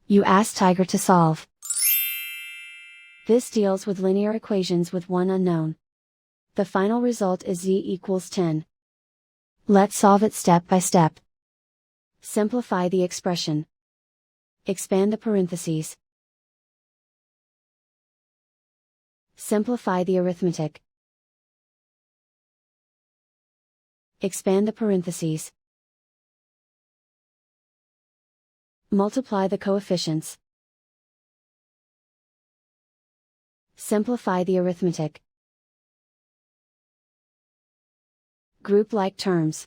You ask Tiger to solve. This deals with linear equations with one unknown. The final result is z=10. Let's solve it step by step. Simplify the expression. Expand the parentheses. Simplify the arithmetic. Expand the parentheses. Multiply the coefficients. Simplify the arithmetic. Group like terms.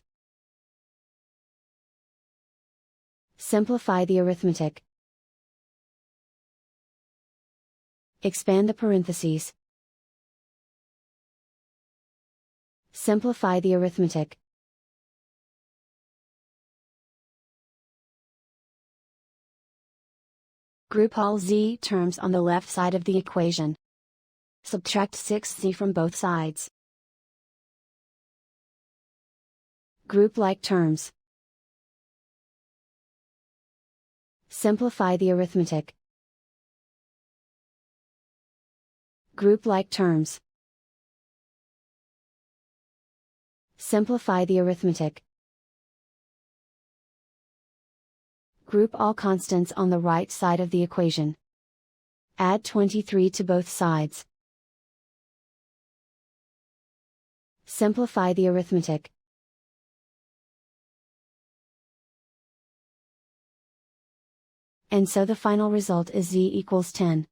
Simplify the arithmetic. Expand the parentheses. Simplify the arithmetic. Group all z terms on the left side of the equation. Subtract 6z from both sides. Group like terms. Simplify the arithmetic. Group like terms. Simplify the arithmetic. Group all constants on the right side of the equation. Add 23 to both sides. Simplify the arithmetic. And so the final result is z=10.